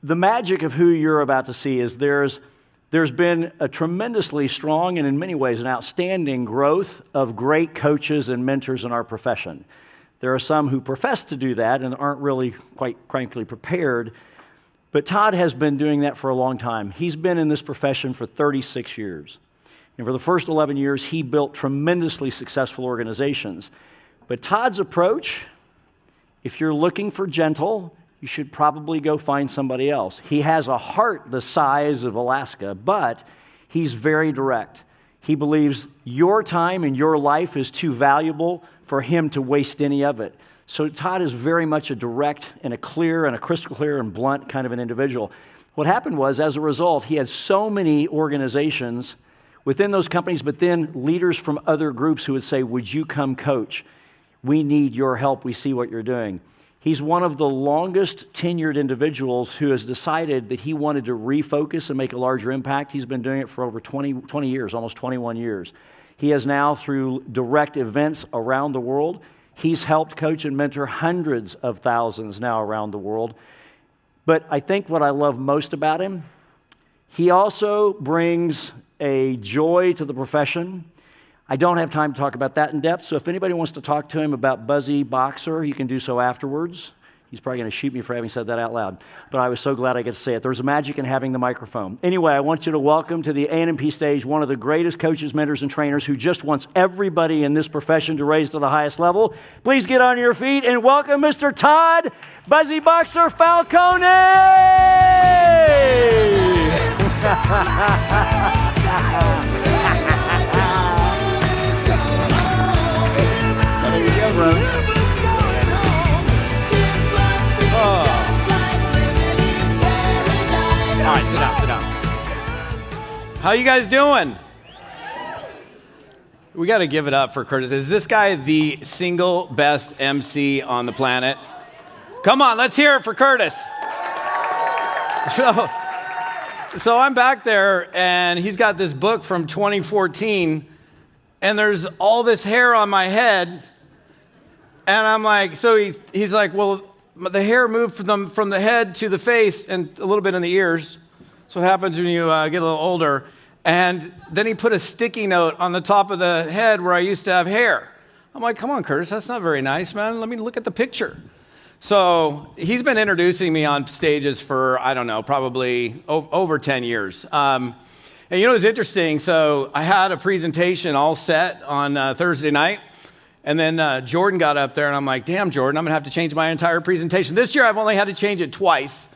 the magic of who you're about to see is there's been a tremendously strong and in many ways an outstanding growth of great coaches and mentors in our profession. There are some who profess to do that and aren't really quite frankly prepared, but Todd has been doing that for a long time. He's been in this profession for 36 years. And for the first 11 years, he built tremendously successful organizations. But Todd's approach, if you're looking for gentle, you should probably go find somebody else. He has a heart the size of Alaska, but he's very direct. He believes your time and your life is too valuable for him to waste any of it. So Todd is very much a direct and a clear and a crystal clear and blunt kind of an individual. What happened was, as a result, he had so many organizations within those companies, but then leaders from other groups who would say, would you come coach? We need your help. We see what you're doing. He's one of the longest tenured individuals who has decided that he wanted to refocus and make a larger impact. He's been doing it for over 20 years, almost 21 years. He has now, through direct events around the world, he's helped coach and mentor hundreds of thousands now around the world. But I think what I love most about him, he also brings a joy to the profession. I don't have time to talk about that in depth, so if anybody wants to talk to him about Buzzy Boxer, you can do so afterwards. He's probably going to shoot me for having said that out loud, but I was so glad I get to say it. There's a magic in having the microphone. Anyway, I want you to welcome to the A&P stage one of the greatest coaches, mentors, and trainers who just wants everybody in this profession to raise to the highest level. Please get on your feet and welcome Mr. Todd Buzzy Boxer Falcone! All right, sit down. How you guys doing? We got to give it up for Curtis. Is this guy the single best MC on the planet? Come on, let's hear it for Curtis. So I'm back there, and he's got this book from 2014, and there's all this hair on my head, and I'm like, so he's like, well, the hair moved from the head to the face and a little bit in the ears. So what happens when you get a little older. And then he put a sticky note on the top of the head where I used to have hair. I'm like, come on, Curtis, that's not very nice, man. Let me look at the picture. So he's been introducing me on stages for, I don't know, probably over 10 years. And you know what's interesting? So I had a presentation all set on Thursday night. And then Jordan got up there, and I'm like, damn, Jordan, I'm going to have to change my entire presentation. This year, I've only had to change it twice.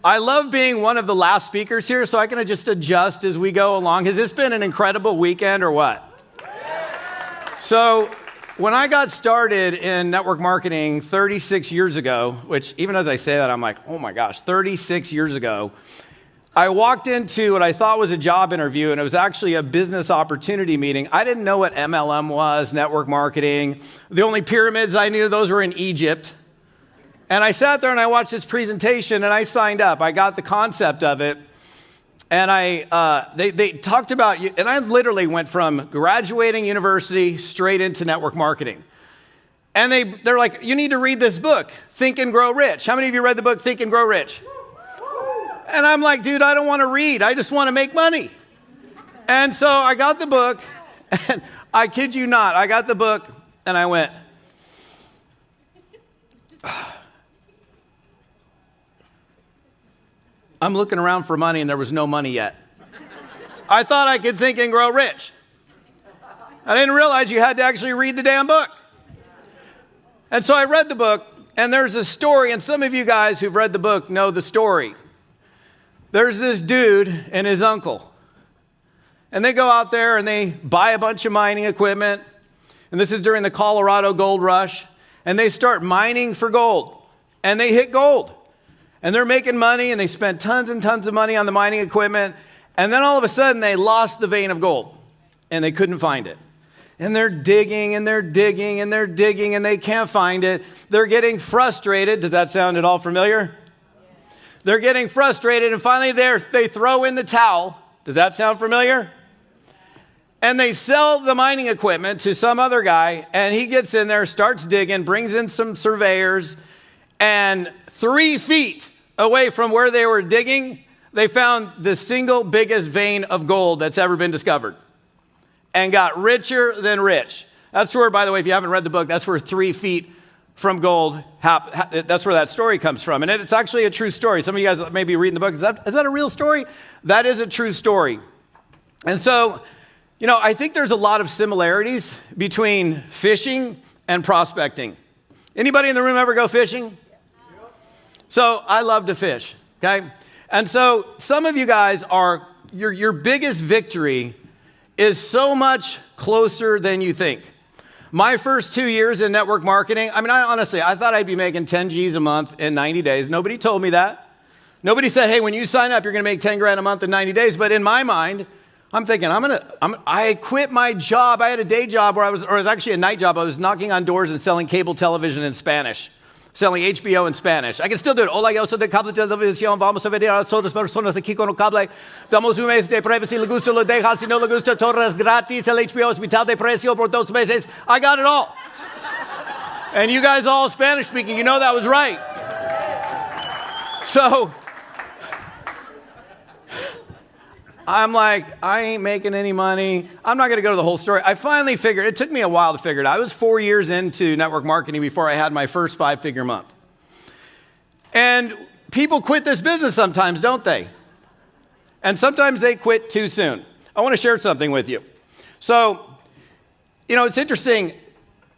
I love being one of the last speakers here, so I can just adjust as we go along. Has this been an incredible weekend or what? So when I got started in network marketing 36 years ago, which even as I say that, I'm like, oh my gosh, 36 years ago, I walked into what I thought was a job interview, and it was actually a business opportunity meeting. I didn't know what MLM was, network marketing. The only pyramids I knew, those were in Egypt. And I sat there and I watched this presentation, and I signed up. I got the concept of it. And they talked about, and I literally went from graduating university straight into network marketing. And they're like, you need to read this book, Think and Grow Rich. How many of you read the book, Think and Grow Rich? And I'm like, dude, I don't want to read. I just want to make money. And so I got the book, and I kid you not, I got the book, and I went, I'm looking around for money, and there was no money yet. I thought I could think and grow rich. I didn't realize you had to actually read the damn book. And so I read the book, and there's a story, and some of you guys who've read the book know the story. There's this dude and his uncle, and they go out there and they buy a bunch of mining equipment, and this is during the Colorado gold rush, and they start mining for gold, and they hit gold, and they're making money, and they spent tons and tons of money on the mining equipment, and then all of a sudden they lost the vein of gold, and they couldn't find it. And they're digging, and they're digging, and they're digging, and they can't find it. They're getting frustrated. Does that sound at all familiar? They're getting frustrated, and finally they throw in the towel. Does that sound familiar? And they sell the mining equipment to some other guy, and he gets in there, starts digging, brings in some surveyors, and 3 feet away from where they were digging, they found the single biggest vein of gold that's ever been discovered and got richer than rich. That's where, by the way, if you haven't read the book, that's where 3 feet from gold, that's where that story comes from. And it's actually a true story. Some of you guys may be reading the book. Is that a real story? That is a true story. And so, I think there's a lot of similarities between fishing and prospecting. Anybody in the room ever go fishing? So I love to fish, okay? And so some of you guys your biggest victory is so much closer than you think. My first 2 years in network marketing, honestly, I thought I'd be making 10 G's a month in 90 days. Nobody told me that. Nobody said, hey, when you sign up, you're going to make 10 grand a month in 90 days. But in my mind, I'm thinking, I quit my job. I had a day job it was actually a night job. I was knocking on doors and selling cable television in Spanish, selling HBO in Spanish. I can still do it. Hola, yo soy de cable televisión. Vamos a ver a todas las personas aquí con el cable. Damos un mes de prueba. Si le gusta, lo deja. Si no le gusta, todo es gratis. El HBO es mitad de precio por 2 meses. I got it all. And you guys all Spanish speaking, that was right. So I'm like, I ain't making any money. I'm not going to go to the whole story. I finally figured, it took me a while to figure it out. I was 4 years into network marketing before I had my first 5-figure month. And people quit this business sometimes, don't they? And sometimes they quit too soon. I want to share something with you. So, it's interesting.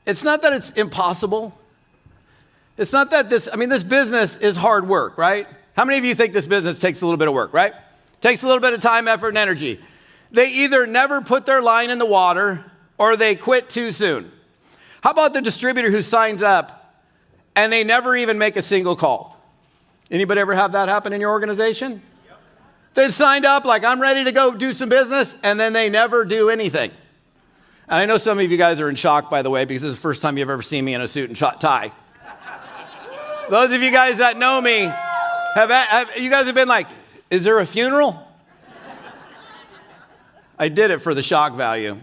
It's not that it's impossible. It's not that this business is hard work, right? How many of you think this business takes a little bit of work, right? Takes a little bit of time, effort, and energy. They either never put their line in the water or they quit too soon. How about the distributor who signs up and they never even make a single call? Anybody ever have that happen in your organization? Yep. They signed up like, I'm ready to go do some business, and then they never do anything. And I know some of you guys are in shock, by the way, because this is the first time you've ever seen me in a suit and tie. Those of you guys that know me, you guys have been like, is there a funeral? I did it for the shock value.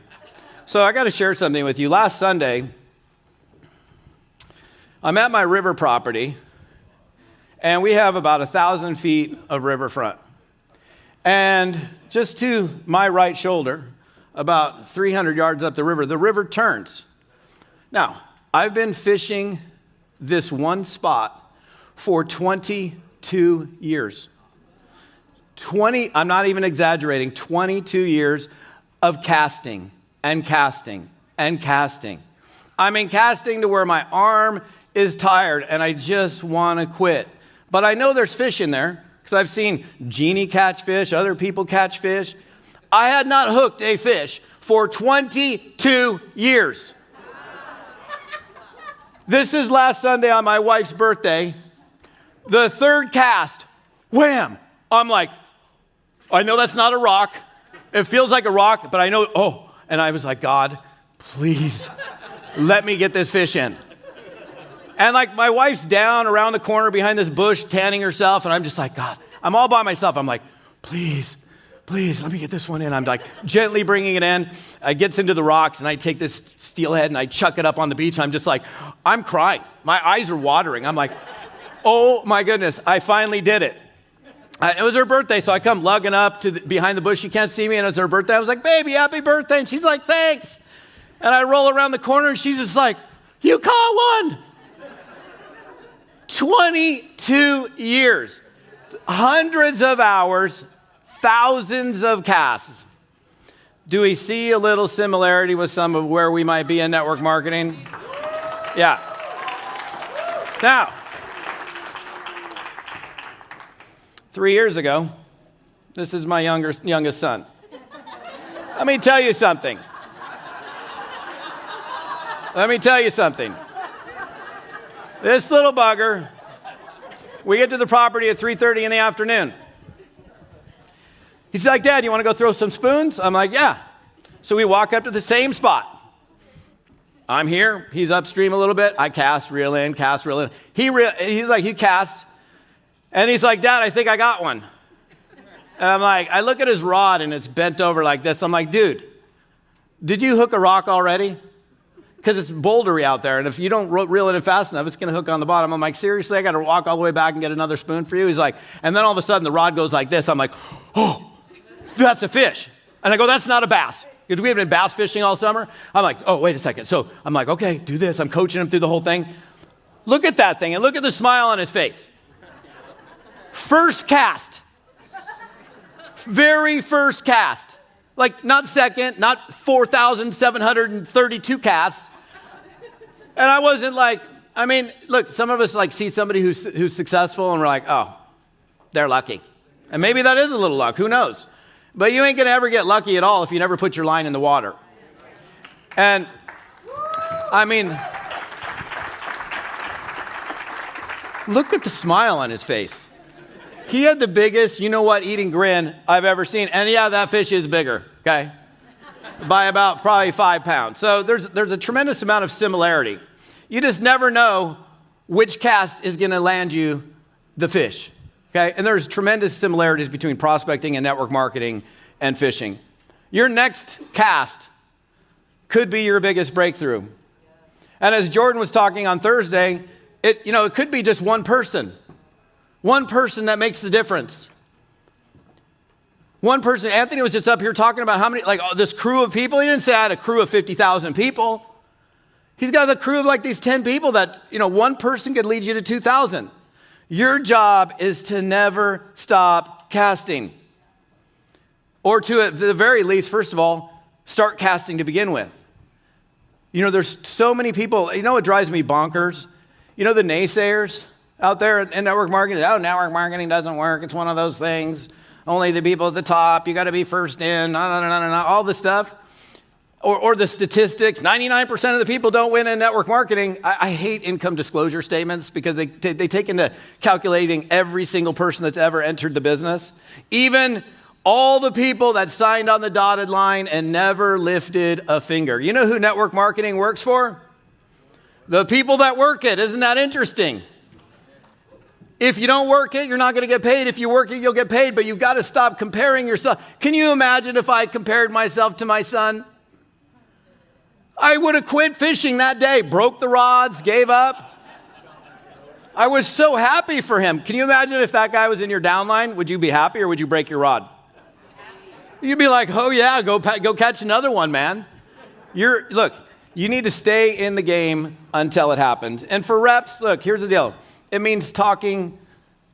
So I got to share something with you. Last Sunday, I'm at my river property, and we have about 1,000 feet of riverfront. And just to my right shoulder, about 300 yards up the river turns. Now, I've been fishing this one spot for 22 years. I'm not even exaggerating, 22 years of casting and casting and casting. Casting to where my arm is tired and I just want to quit. But I know there's fish in there because I've seen Jeannie catch fish, other people catch fish. I had not hooked a fish for 22 years. This is last Sunday on my wife's birthday. The third cast, wham! I'm like, I know that's not a rock. It feels like a rock, but I know, and I was like, God, please let me get this fish in. And like my wife's down around the corner behind this bush tanning herself, and I'm just like, God, I'm all by myself. I'm like, please, let me get this one in. I'm like gently bringing it in. I gets into the rocks, and I take this steelhead, and I chuck it up on the beach. And I'm just like, I'm crying. My eyes are watering. I'm like, oh my goodness, I finally did it. It was her birthday, so I come lugging up to behind the bush. She can't see me, and it's her birthday. I was like, baby, happy birthday. And she's like, thanks. And I roll around the corner, and she's just like, you caught one. 22 years, hundreds of hours, thousands of casts. Do we see a little similarity with some of where we might be in network marketing? Yeah. Now, 3 years ago, this is my youngest son. Let me tell you something. This little bugger, we get to the property at 3:30 in the afternoon. He's like, Dad, you want to go throw some spoons? I'm like, yeah. So we walk up to the same spot. I'm here. He's upstream a little bit. I cast, reel in, cast, reel in. He casts. And he's like, Dad, I think I got one. And I'm like, I look at his rod and it's bent over like this. I'm like, dude, did you hook a rock already? because it's bouldery out there. And if you don't reel it in fast enough, it's going to hook on the bottom. I'm like, seriously, I got to walk all the way back and get another spoon for you? He's like, and then all of a sudden the rod goes like this. I'm like, oh, that's a fish. And I go, that's not a bass. Because we have been bass fishing all summer. I'm like, oh, wait a second. So I'm like, okay, do this. I'm coaching him through the whole thing. Look at that thing and look at the smile on his face. First cast. Very first cast. Like not second, not 4,732 casts. And I wasn't like, I mean, look, some of us like see somebody who's successful and we're like, oh, they're lucky. And maybe that is a little luck, who knows? But you ain't gonna ever get lucky at all if you never put your line in the water. And I mean, look at the smile on his face. He had the biggest, you know what, eating grin I've ever seen. And yeah, that fish is bigger, okay? By about probably 5 pounds. So there's a tremendous amount of similarity. You just never know which cast is gonna land you the fish, okay? And there's tremendous similarities between prospecting and network marketing and fishing. Your next cast could be your biggest breakthrough. And as Jordan was talking on Thursday, it could be just one person. One person that makes the difference. One person. Anthony was just up here talking about how many, this crew of people. He didn't say I had a crew of 50,000 people. He's got a crew of like these 10 people that, one person could lead you to 2,000. Your job is to never stop casting. Or to, at the very least, first of all, start casting to begin with. There's so many people. What drives me bonkers? The naysayers out there in network marketing. Oh, network marketing doesn't work. It's one of those things. Only the people at the top. You got to be first in. All this stuff. Or the statistics. 99% of the people don't win in network marketing. I hate income disclosure statements because they take into calculating every single person that's ever entered the business. Even all the people that signed on the dotted line and never lifted a finger. You know who network marketing works for? The people that work it. Isn't that interesting? If you don't work it, you're not going to get paid. If you work it, you'll get paid, but you've got to stop comparing yourself. Can you imagine if I compared myself to my son? I would have quit fishing that day, broke the rods, gave up. I was so happy for him. Can you imagine if that guy was in your downline? Would you be happy or would you break your rod? You'd be like, oh yeah, go catch another one, man. Look, you need to stay in the game until it happens. And for reps, look, here's the deal. It means talking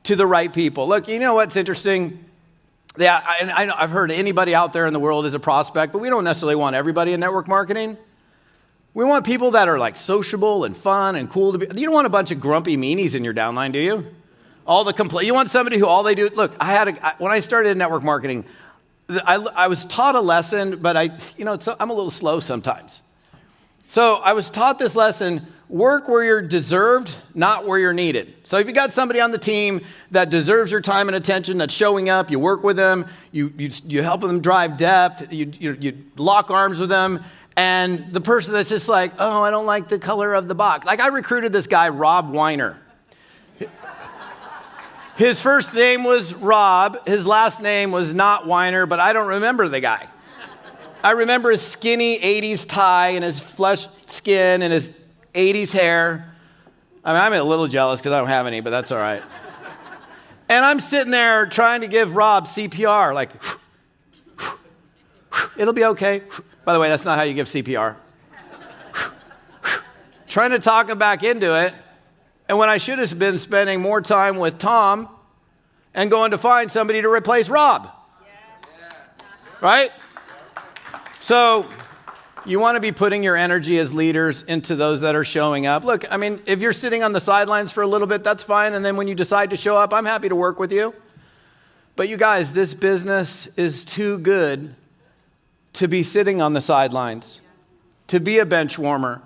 to the right people. Look, you know what's interesting? Yeah, I've heard anybody out there in the world is a prospect, but we don't necessarily want everybody in network marketing. We want people that are like sociable and fun and cool to be. You don't want a bunch of grumpy meanies in your downline, do you? You want somebody who all they do. Look, when I started in network marketing, I was taught a lesson, but I'm a little slow sometimes. So I was taught this lesson: work where you're deserved, not where you're needed. So if you got somebody on the team that deserves your time and attention, that's showing up, you work with them, you help them drive depth, you lock arms with them, and the person that's just like, oh, I don't like the color of the box. Like I recruited this guy, Rob Weiner. His first name was Rob. His last name was not Weiner, but I don't remember the guy. I remember his skinny 80s tie and his flesh skin and his 80s hair. I mean, I'm a little jealous because I don't have any, but that's all right. And I'm sitting there trying to give Rob CPR, like, it'll be okay. By the way, that's not how you give CPR. Trying to talk him back into it. And when I should have been spending more time with Tom and going to find somebody to replace Rob. Yeah. Right? So you want to be putting your energy as leaders into those that are showing up. Look, I mean, if you're sitting on the sidelines for a little bit, that's fine. And then when you decide to show up, I'm happy to work with you. But you guys, this business is too good to be sitting on the sidelines, to be a bench warmer.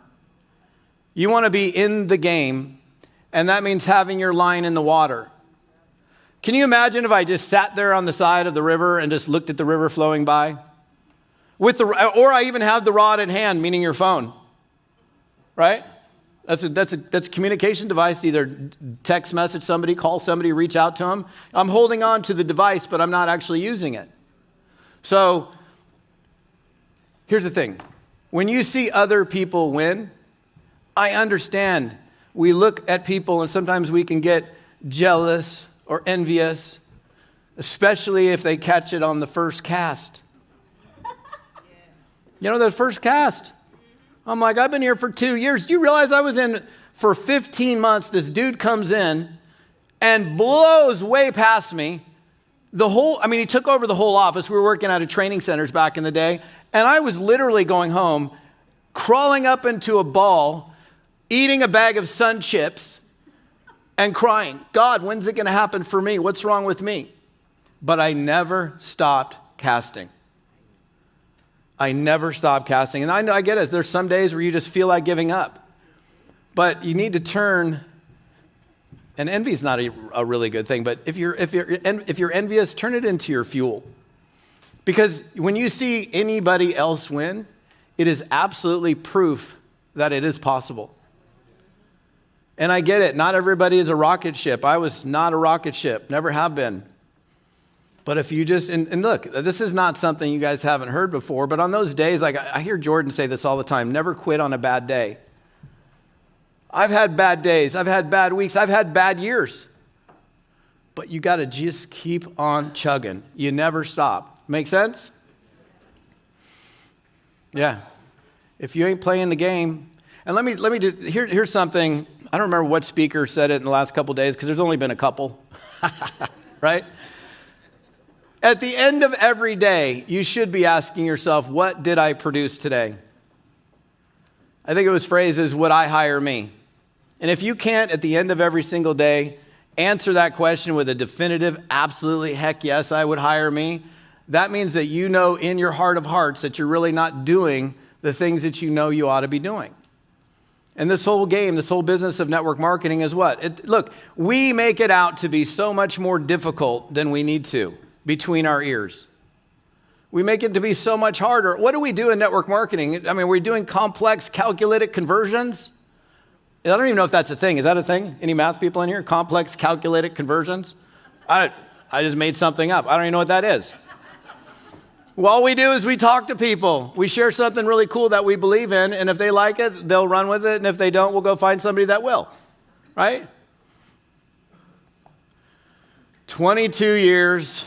You want to be in the game, and that means having your line in the water. Can you imagine if I just sat there on the side of the river and just looked at the river flowing by? Or I even have the rod in hand, meaning your phone, right? That's a communication device. Either text message somebody, call somebody, reach out to them. I'm holding on to the device, but I'm not actually using it. So here's the thing. When you see other people win, I understand. We look at people and sometimes we can get jealous or envious, especially if they catch it on the first cast. You know, the first cast. I'm like, I've been here for 2 years. Do you realize I was in for 15 months? This dude comes in and blows way past me. He took over the whole office. We were working out of training centers back in the day. And I was literally going home, crawling up into a ball, eating a bag of Sun Chips, and crying, God, when's it going to happen for me? What's wrong with me? But I never stopped casting. I never stopped casting. And I get it. There's some days where you just feel like giving up. But you need to turn, and envy is not a really good thing, but if you're envious, turn it into your fuel. Because when you see anybody else win, it is absolutely proof that it is possible. And I get it. Not everybody is a rocket ship. I was not a rocket ship. Never have been. But if you just, and look, this is not something you guys haven't heard before, but on those days, like I hear Jordan say this all the time, never quit on a bad day. I've had bad days. I've had bad weeks. I've had bad years. But you got to just keep on chugging. You never stop. Make sense? Yeah. If you ain't playing the game, and let me do, here's something. I don't remember what speaker said it in the last couple days because there's only been a couple, right? At the end of every day, you should be asking yourself, what did I produce today? I think it was phrased as, would I hire me? And if you can't, at the end of every single day, answer that question with a definitive, absolutely, heck yes, I would hire me, that means that you know in your heart of hearts that you're really not doing the things that you know you ought to be doing. And this whole game, this whole business of network marketing is what? Look, we make it out to be so much more difficult than we need to between our ears. We make it to be so much harder. What do we do in network marketing? I mean, we're doing complex calculated conversions. I don't even know if that's a thing. Is that a thing? Any math people in here? Complex calculated conversions? I just made something up. I don't even know what that is. Well, all we do is we talk to people. We share something really cool that we believe in, and if they like it, they'll run with it, and if they don't, we'll go find somebody that will, right? 22 years,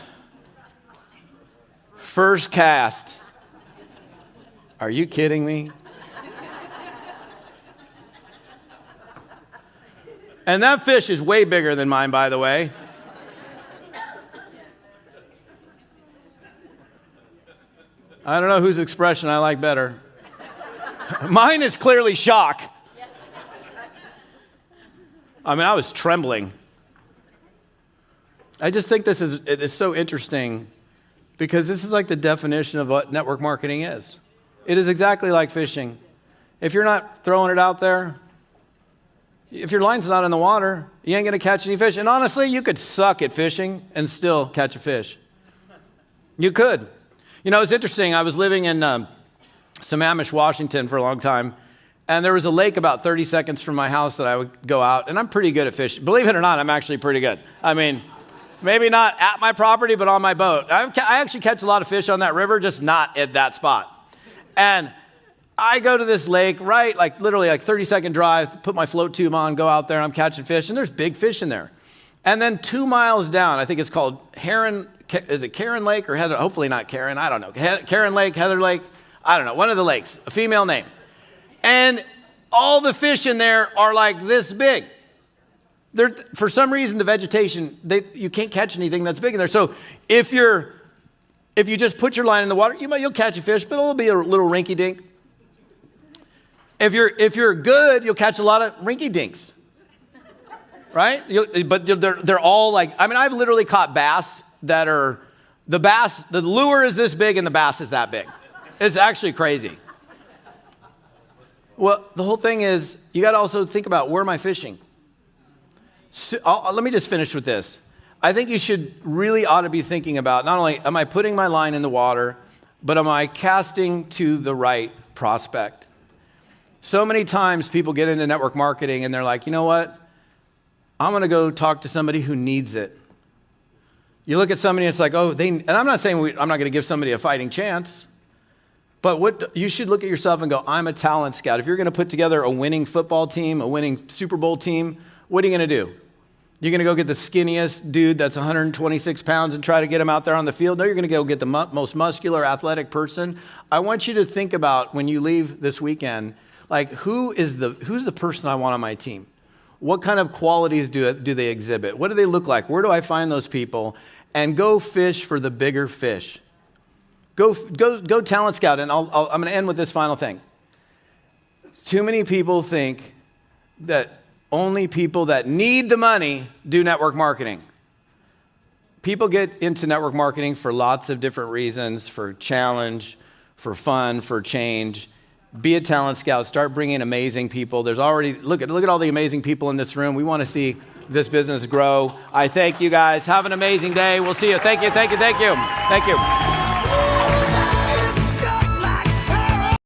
first cast. Are you kidding me? And that fish is way bigger than mine, by the way. I don't know whose expression I like better. Mine is clearly shock. I mean, I was trembling. I just think it's so interesting because this is like the definition of what network marketing is. It is exactly like fishing. If you're not throwing it out there, if your line's not in the water, you ain't going to catch any fish. And honestly, you could suck at fishing and still catch a fish. You could. You know, it's interesting. I was living in Sammamish, Washington for a long time, and there was a lake about 30 seconds from my house that I would go out, and I'm pretty good at fishing. Believe it or not, I'm actually pretty good. I mean, maybe not at my property, but on my boat. I actually catch a lot of fish on that river, just not at that spot. And I go to this lake, right, like literally like 30-second drive, put my float tube on, go out there, and I'm catching fish, and there's big fish in there. And then 2 miles down, I think it's called is it Karen Lake or Heather? Hopefully not Karen, I don't know. Karen Lake, Heather Lake, I don't know, one of the lakes, a female name. And all the fish in there are like this big. For some reason, the vegetation, you can't catch anything that's big in there. So if you just put your line in the water, you'll catch a fish, but it'll be a little rinky-dink. If you're good, you'll catch a lot of rinky-dinks, right? But they're all like, I mean, I've literally caught bass that are, the lure is this big and the bass is that big. It's actually crazy. Well, the whole thing is, you got to also think about, where am I fishing? So, let me just finish with this. I think you should really ought to be thinking about, not only am I putting my line in the water, but am I casting to the right prospect? So many times people get into network marketing and they're like, you know what? I'm going to go talk to somebody who needs it. You look at somebody and it's like, and I'm not saying I'm not going to give somebody a fighting chance, But what you should look at yourself and go, I'm a talent scout. If you're going to put together a winning football team, a winning Super Bowl team, what are you going to do? You're going to go get the skinniest dude that's 126 pounds and try to get him out there on the field? No, you're going to go get the most muscular, athletic person. I want you to think about when you leave this weekend, like who's the person I want on my team? What kind of qualities do they exhibit? What do they look like? Where do I find those people? And go fish for the bigger fish. Go talent scout. And I'm going to end with this final thing. Too many people think that only people that need the money do network marketing. People get into network marketing for lots of different reasons, for challenge, for fun, for change. Be a talent scout. Start bringing amazing people. There's already, look at all the amazing people in this room. We want to see this business grow. I thank you guys. Have an amazing day. We'll see you. Thank you. Thank you. Thank you. Thank you.